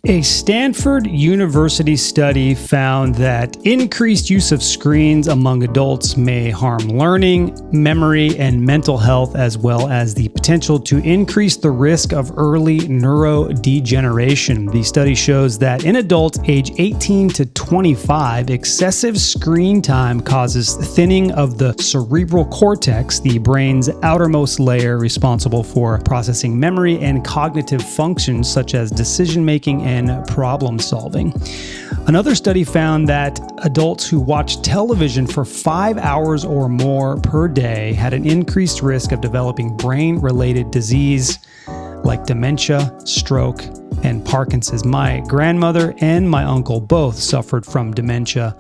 A Stanford University study found that increased use of screens among adults may harm learning, memory, and mental health, as well as the potential to increase the risk of early neurodegeneration. The study shows that in adults age 18 to 25, excessive screen time causes thinning of the cerebral cortex, the brain's outermost layer responsible for processing memory and cognitive functions such as decision-making and problem solving. Another study found that adults who watched television for 5 hours or more per day had an increased risk of developing brain-related disease like dementia, stroke, and Parkinson's. My grandmother and my uncle both suffered from dementia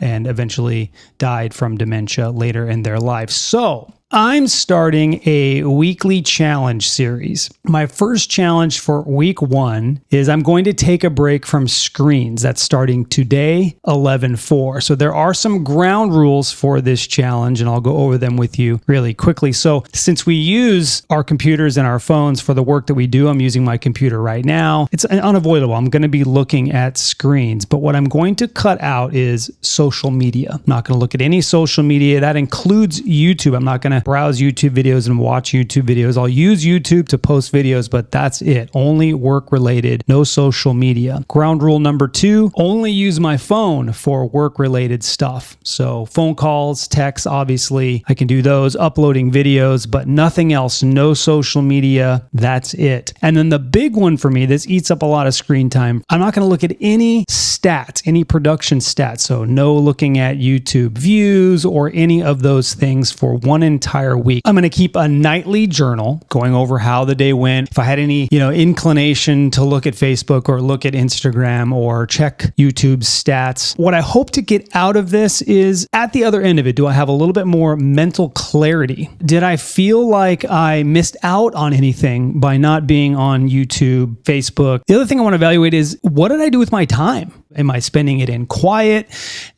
and eventually died from dementia later in their lives. So I'm starting a weekly challenge series. My first challenge for week 1 is I'm going to take a break from screens. That's starting today, 11/4. So there are some ground rules for this challenge, and I'll go over them with you really quickly. So since we use our computers and our phones for the work that we do, I'm using my computer right now. It's unavoidable. I'm going to be looking at screens, but what I'm going to cut out is social media. I'm not going to look at any social media. That includes YouTube. I'm not going to browse YouTube videos and watch YouTube videos. I'll use YouTube to post videos, but that's it. Only work related, no social media. Ground rule number 2, only use my phone for work related stuff. So phone calls, texts, obviously I can do those, uploading videos, but nothing else, no social media. That's it. And then the big one for me, this eats up a lot of screen time. I'm not going to look at any stats, any production stats. So no looking at YouTube views or any of those things for one entire week. I'm going to keep a nightly journal going over how the day went. If I had any, inclination to look at Facebook or look at Instagram or check YouTube's stats, what I hope to get out of this is at the other end of it, do I have a little bit more mental clarity? Did I feel like I missed out on anything by not being on YouTube, Facebook? The other thing I want to evaluate is what did I do with my time? Am I spending it in quiet?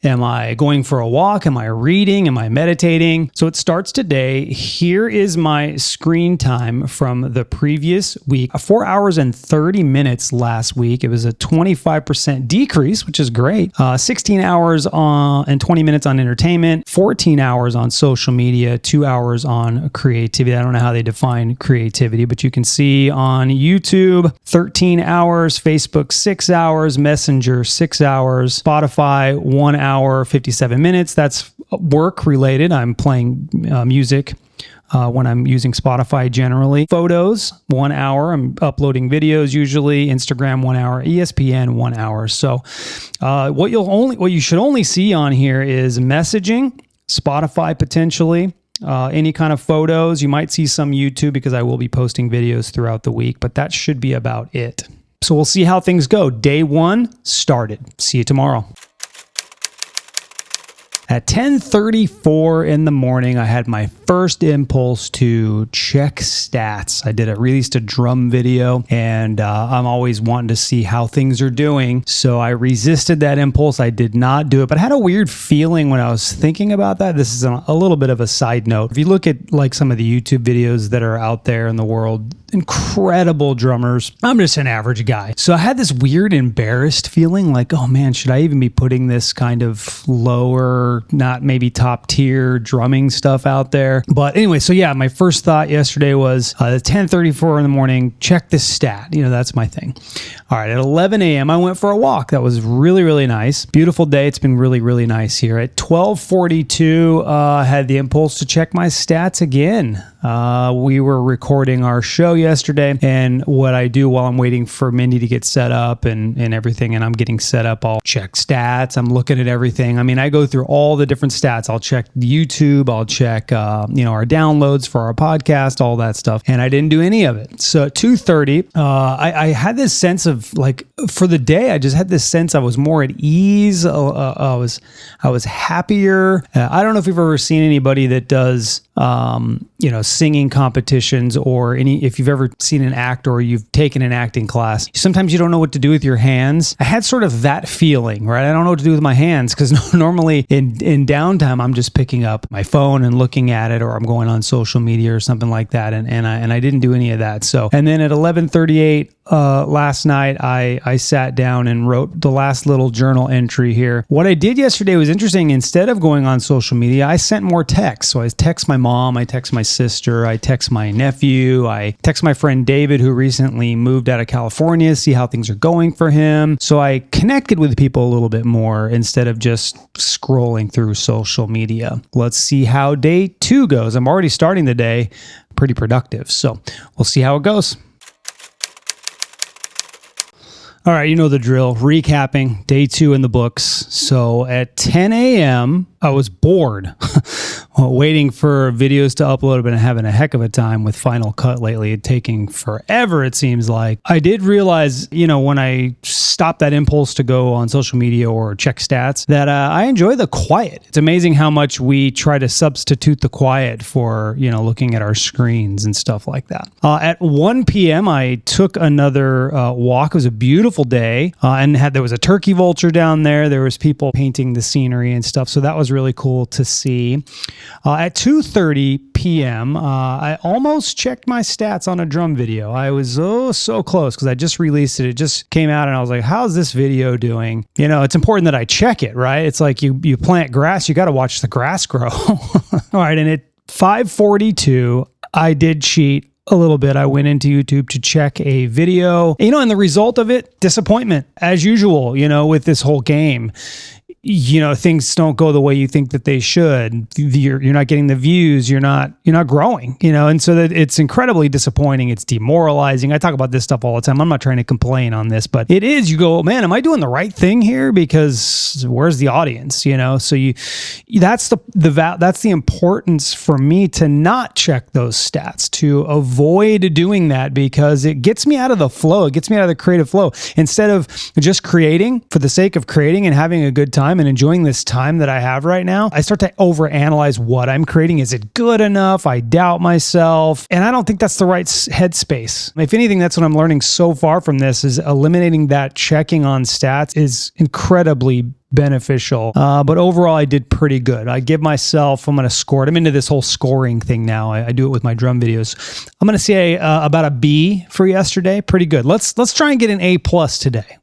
Am I going for a walk? Am I reading? Am I meditating? So it starts today. Here is my screen time from the previous week. 4 hours and 30 minutes last week. It was a 25% decrease, which is great. 16 hours and 20 minutes on entertainment, 14 hours on social media, 2 hours on creativity. I don't know how they define creativity, but you can see on YouTube, 13 hours, Facebook, 6 hours, Messenger, 6 hours, Spotify, 1 hour, 57 minutes. That's work related. I'm playing music when I'm using Spotify generally. Photos, 1 hour. I'm uploading videos usually. Instagram, 1 hour. ESPN, 1 hour. So what you should only see on here is messaging, Spotify potentially, any kind of photos. You might see some YouTube because I will be posting videos throughout the week, but that should be about it. So we'll see how things go. Day 1 started. See you tomorrow. At 10:34 in the morning, I had my first impulse to check stats. I released a drum video, and I'm always wanting to see how things are doing. So I resisted that impulse. I did not do it, but I had a weird feeling when I was thinking about that. This is a little bit of a side note. If you look at like some of the YouTube videos that are out there in the world, incredible drummers. I'm just an average guy. So I had this weird embarrassed feeling like, oh man, should I even be putting this kind of lower, not maybe top tier drumming stuff out there? But anyway, so yeah, my first thought yesterday was 10:34 in the morning, check this stat. That's my thing. All right, at 11 a.m., I went for a walk. That was really, really nice. Beautiful day. It's been really, really nice here. At 12:42, I had the impulse to check my stats again. We were recording our show yesterday, and what I do while I'm waiting for Mindy to get set up and everything, and I'm getting set up, I'll check stats. I'm looking at everything. I mean, I go through all the different stats. I'll check YouTube. I'll check, our downloads for our podcast, all that stuff. And I didn't do any of it. So at 2:30, I had this sense of like, for the day, I just had this sense I was more at ease. I was happier. I don't know if you've ever seen anybody that does, singing competitions or if you've ever seen an actor or you've taken an acting class. Sometimes you don't know what to do with your hands. I had sort of that feeling, right? I don't know what to do with my hands because normally in downtime, I'm just picking up my phone and looking at it, or I'm going on social media or something like that. And I didn't do any of that. So, and then at 11:38, last night I sat down and wrote the last little journal entry here. What I did yesterday was interesting. Instead of going on social media, I sent more texts. So I text my mom, I text my sister, I text my nephew, I text my friend David, who recently moved out of California, see how things are going for him. So I connected with people a little bit more instead of just scrolling through social media. Let's see how day 2 goes. I'm already starting the day pretty productive. So we'll see how it goes. All right, you know the drill. Recapping day 2 in the books. So at 10 a.m., I was bored waiting for videos to upload. I've been having a heck of a time with Final Cut lately, taking forever, it seems like. I did realize, when I stopped that impulse to go on social media or check stats, that I enjoy the quiet. It's amazing how much we try to substitute the quiet for, looking at our screens and stuff like that. At 1 p.m., I took another walk. It was a beautiful day, and there was a turkey vulture down there. There was people painting the scenery and stuff. So that was really cool to see. At 2:30 p.m., I almost checked my stats on a drum video. I was so close because I just released it. It just came out and I was like, how's this video doing? It's important that I check it, right? It's like you plant grass, you got to watch the grass grow. All right. And at 5:42, I did cheat a little bit. I went into YouTube to check a video, and the result of it, disappointment as usual, with this whole game. Things don't go the way you think that they should. You're not getting the views. You're not growing, and so that it's incredibly disappointing. It's demoralizing. I talk about this stuff all the time. I'm not trying to complain on this, but it is, you go, man, am I doing the right thing here? Because where's the audience, So that's the importance for me to not check those stats, to avoid doing that, because it gets me out of the flow. It gets me out of the creative flow. Instead of just creating for the sake of creating and having a good time and enjoying this time that I have right now, I start to overanalyze what I'm creating. Is it good enough? I doubt myself. And I don't think that's the right headspace. If anything, that's what I'm learning so far from this, is eliminating that checking on stats is incredibly beneficial. But overall, I did pretty good. I'm going to score it. I'm into this whole scoring thing now. I do it with my drum videos. I'm going to say about a B for yesterday. Pretty good. Let's try and get an A+ today.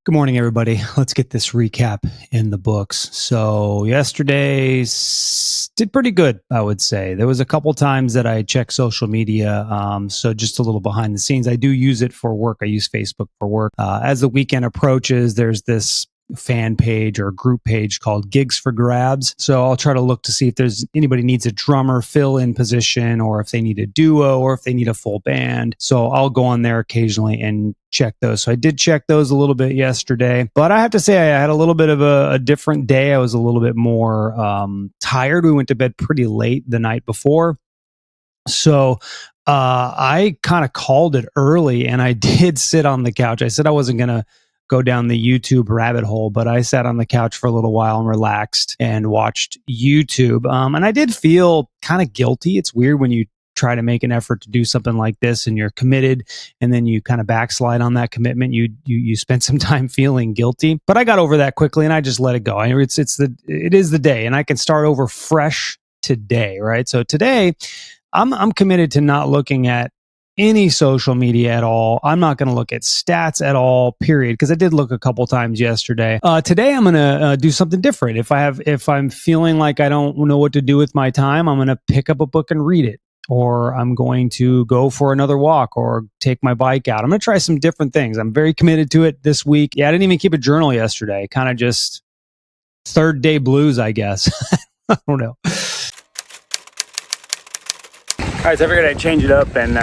Good morning, everybody. Let's get this recap in the books. So yesterday did pretty good, I would say. There was a couple times that I checked social media. So just a little behind the scenes. I do use it for work. I use Facebook for work. As the weekend approaches, there's this fan page or group page called Gigs for Grabs. So I'll try to look to see if there's anybody needs a drummer fill-in position, or if they need a duo, or if they need a full band. So I'll go on there occasionally and check those. So I did check those a little bit yesterday, but I have to say I had a little bit of a different day. I was a little bit more tired. We went to bed pretty late the night before. So I kind of called it early, and I did sit on the couch. I said I wasn't going to go down the YouTube rabbit hole, but I sat on the couch for a little while and relaxed and watched YouTube. And I did feel kind of guilty. It's weird when you try to make an effort to do something like this and you're committed, and then you kind of backslide on that commitment. You spend some time feeling guilty, but I got over that quickly and I just let it go. It is the day, and I can start over fresh today, right? So today I'm committed to not looking at any social media at all. I'm not going to look at stats at all, period, because I did look a couple times yesterday. Today, I'm going to do something different. If I'm feeling like I don't know what to do with my time, I'm going to pick up a book and read it, or I'm going to go for another walk or take my bike out. I'm going to try some different things. I'm very committed to it this week. Yeah, I didn't even keep a journal yesterday. Kind of just third day blues, I guess. I don't know. All right, so I figured I'd change it up and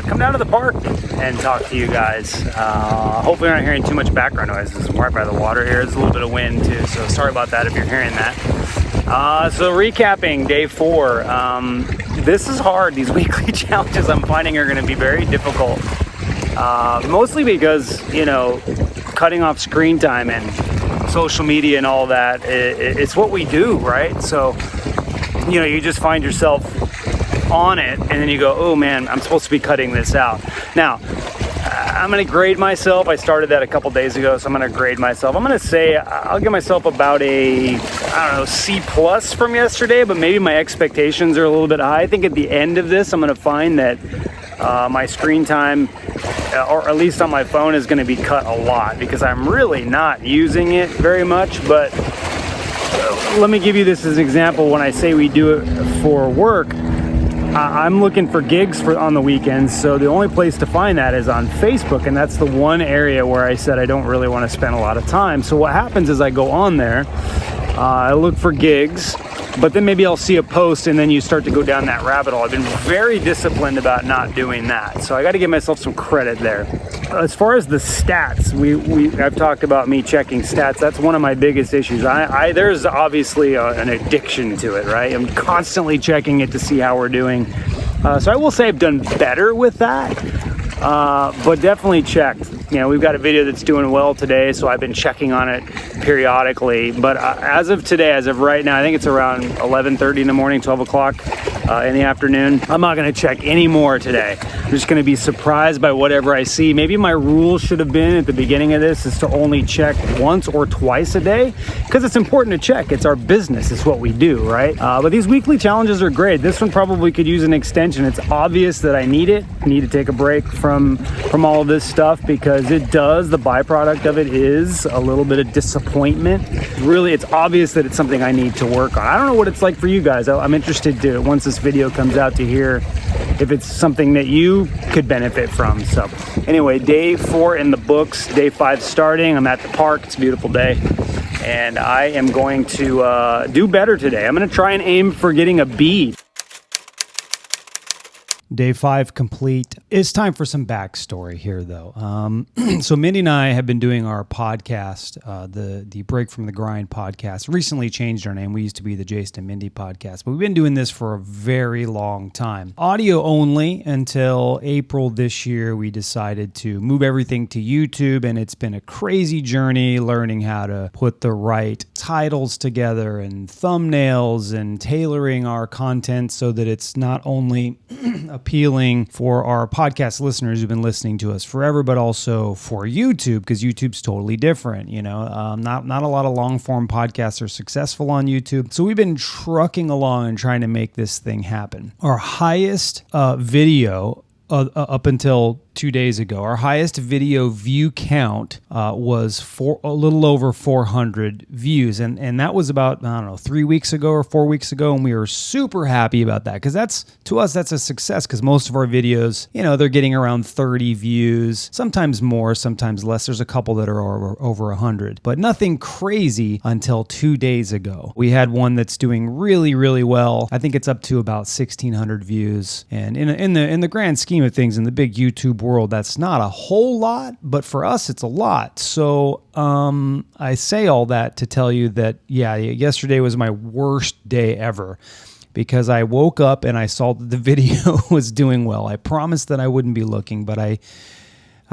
come down to the park and talk to you guys. Hopefully you're not hearing too much background noise. I'm right by the water here. There's a little bit of wind too, so sorry about that if you're hearing that. So recapping day 4. This is hard. These weekly challenges I'm finding are going to be very difficult. Mostly because, cutting off screen time and social media and all that, it's what we do, right? So, you just find yourself on it, and then you go, oh man, I'm supposed to be cutting this out. Now, I'm going to grade myself. I started that a couple days ago, so I'm going to grade myself. I'm going to say I'll give myself about a, C+ from yesterday, but maybe my expectations are a little bit high. I think at the end of this, I'm going to find that my screen time, or at least on my phone, is going to be cut a lot because I'm really not using it very much. But let me give you this as an example. When I say we do it for work, I'm looking for gigs on the weekends, so the only place to find that is on Facebook, and that's the one area where I said I don't really want to spend a lot of time. So what happens is I go on there, I look for gigs, but then maybe I'll see a post and then you start to go down that rabbit hole. I've been very disciplined about not doing that, so I got to give myself some credit there. As far as the stats, I've talked about me checking stats. That's one of my biggest issues. There's obviously an addiction to it, right? I'm constantly checking it to see how we're doing. So I will say I've done better with that, but definitely checked. We've got a video that's doing well today, so I've been checking on it periodically. But as of today, as of right now, I think it's around 11:30 in the morning, 12 o'clock in the afternoon. I'm not going to check any more today. I'm just going to be surprised by whatever I see. Maybe my rule should have been at the beginning of this is to only check once or twice a day, because it's important to check. It's our business. It's what we do, right? But these weekly challenges are great. This one probably could use an extension. It's obvious that I need it. I need to take a break from all of this stuff, because it does. The byproduct of it is a little bit of disappointment. Really, it's obvious that it's something I need to work on. I don't know what it's like for you guys. I'm interested to, once this video comes out, to hear if it's something that you could benefit from. So anyway, day 4 in the books, day 5 starting. I'm at the park. It's a beautiful day, and I am going to do better today. I'm going to try and aim for getting a B. Day 5 complete. It's time for some backstory here, though. So Mindy and I have been doing our podcast, the Break from the Grind podcast. Recently changed our name. We used to be the Jason and Mindy podcast, but we've been doing this for a very long time. Audio only until April this year. We decided to move everything to YouTube, and it's been a crazy journey learning how to put the right titles together and thumbnails and tailoring our content so that it's not only appealing for our podcast listeners who've been listening to us forever, but also for YouTube, because YouTube's totally different. Not a lot of long form podcasts are successful on YouTube. So we've been trucking along and trying to make this thing happen. Our highest video up until 2 days ago, our highest video view count was a little over 400 views. And that was about, 3 weeks ago or 4 weeks ago. And we were super happy about that, because to us, that's a success, because most of our videos, they're getting around 30 views, sometimes more, sometimes less. There's a couple that are over 100, but nothing crazy until 2 days ago. We had one that's doing really, really well. I think it's up to about 1,600 views. And in the grand scheme of things, in the big YouTube world, that's not a whole lot, but for us, it's a lot. So I say all that to tell you that, yesterday was my worst day ever, because I woke up and I saw that the video was doing well. I promised that I wouldn't be looking, but I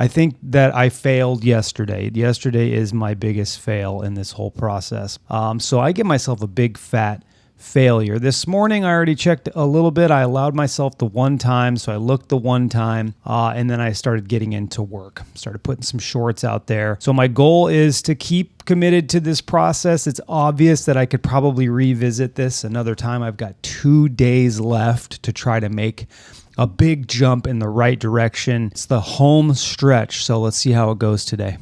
think that I failed yesterday. Yesterday is my biggest fail in this whole process. So I give myself a big fat failure. This morning, I already checked a little bit. I allowed myself the one time, so I looked the one time, and then I started getting into work. Started putting some shorts out there. So my goal is to keep committed to this process. It's obvious that I could probably revisit this another time. I've got 2 days left to try to make a big jump in the right direction. It's the home stretch, so let's see how it goes today.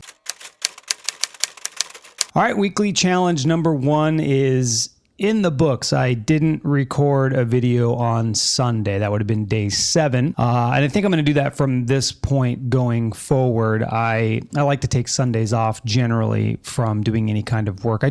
All right, weekly challenge number 1 is in the books. I didn't record a video on Sunday. That would have been day 7. And I think I'm going to do that from this point going forward. I like to take Sundays off generally from doing any kind of work. We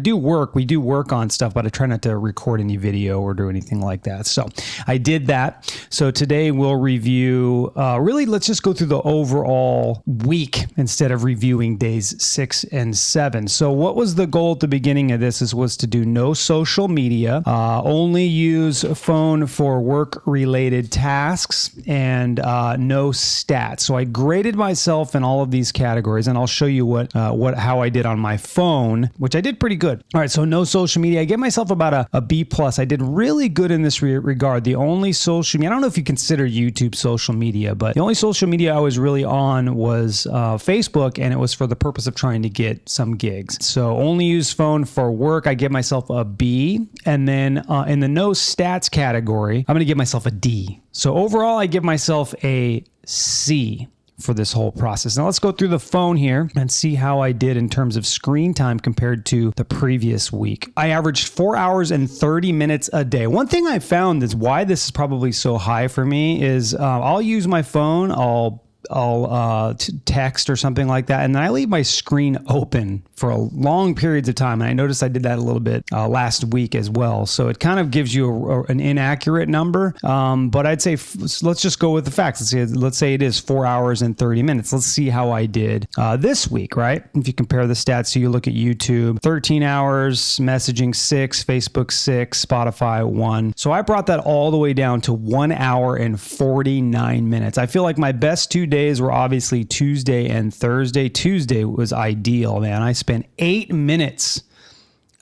do work on stuff, but I try not to record any video or do anything like that. So I did that. So today we'll review, let's just go through the overall week instead of reviewing days 6 and 7. So what was the goal at the beginning of this was to do no social media, only use a phone for work-related tasks, and no stats. So I graded myself in all of these categories, and I'll show you how I did on my phone, which I did pretty good. All right, so no social media. I gave myself about a B+. I did really good in this regard. The only social media, I don't know if you consider YouTube social media, but the only social media I was really on was Facebook, and it was for the purpose of trying to get some gigs. So only use phone for work. I give myself a B. C. And then in the no stats category, I'm going to give myself a D. So overall, I give myself a C for this whole process. Now let's go through the phone here and see how I did in terms of screen time compared to the previous week. I averaged 4 hours and 30 minutes a day. One thing I found is why this is probably so high for me is I'll use my phone, I'll text or something like that, and then I leave my screen open for long periods of time. And I noticed I did that a little bit last week as well. So it kind of gives you an inaccurate number. But I'd say let's just go with the facts. Let's say it is 4 hours and 30 minutes. Let's see how I did this week, right? If you compare the stats, so you look at YouTube, 13 hours, messaging 6, Facebook 6, Spotify 1. So I brought that all the way down to 1 hour and 49 minutes. I feel like my best 2 days were obviously Tuesday and Thursday. Tuesday was ideal, man. I spent 8 minutes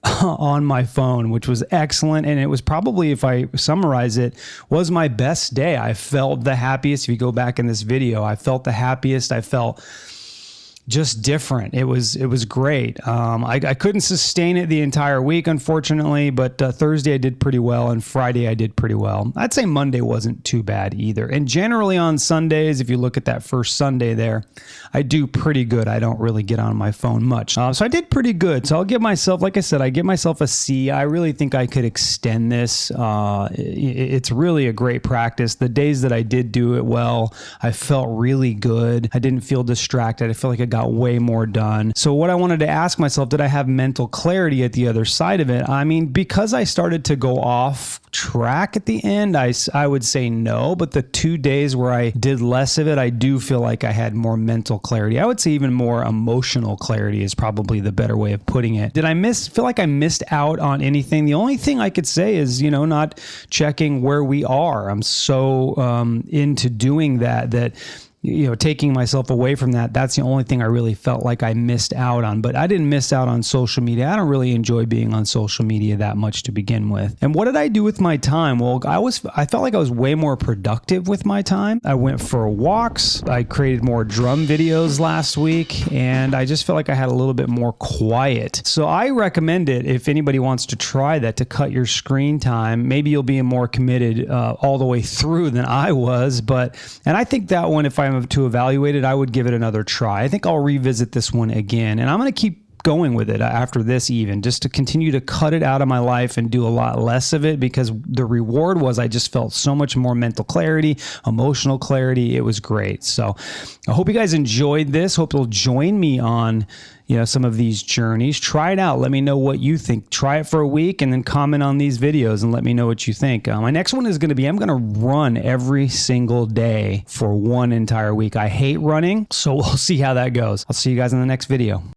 on my phone, which was excellent. And it was probably, if I summarize it, was my best day. I felt the happiest. If you go back in this video, I felt the happiest. I felt just different. It was great. I couldn't sustain it the entire week, unfortunately, but Thursday I did pretty well, and Friday I did pretty well. I'd say Monday wasn't too bad either. And generally on Sundays, if you look at that first Sunday there, I do pretty good. I don't really get on my phone much. So I did pretty good. So I'll give myself, like I said, I give myself a C. I really think I could extend this. It's really a great practice. The days that I did do it well, I felt really good. I didn't feel distracted. I feel like I got way more done. So what I wanted to ask myself, did I have mental clarity at the other side of it? I mean, because I started to go off track at the end, I would say no, but the 2 days where I did less of it, I do feel like I had more mental clarity. I would say even more emotional clarity is probably the better way of putting it. Did I feel like I missed out on anything? The only thing I could say is, not checking where we are. I'm so into doing that taking myself away from that, that's the only thing I really felt like I missed out on. But I didn't miss out on social media. I don't really enjoy being on social media that much to begin with. And what did I do with my time? Well, I felt like I was way more productive with my time. I went for walks. I created more drum videos last week, and I just felt like I had a little bit more quiet. So I recommend it if anybody wants to try that, to cut your screen time. Maybe you'll be more committed all the way through than I was. And I think that one, if I'm to evaluate it, I would give it another try. I think I'll revisit this one again, and I'm going to keep going with it after this, even just to continue to cut it out of my life and do a lot less of it, because the reward was I just felt so much more mental clarity, emotional clarity. It was great. So I hope you guys enjoyed this. Hope you'll join me on some of these journeys. Try it out. Let me know what you think. Try it for a week and then comment on these videos and let me know what you think. My next one is going to be, I'm going to run every single day for one entire week. I hate running, so we'll see how that goes. I'll see you guys in the next video.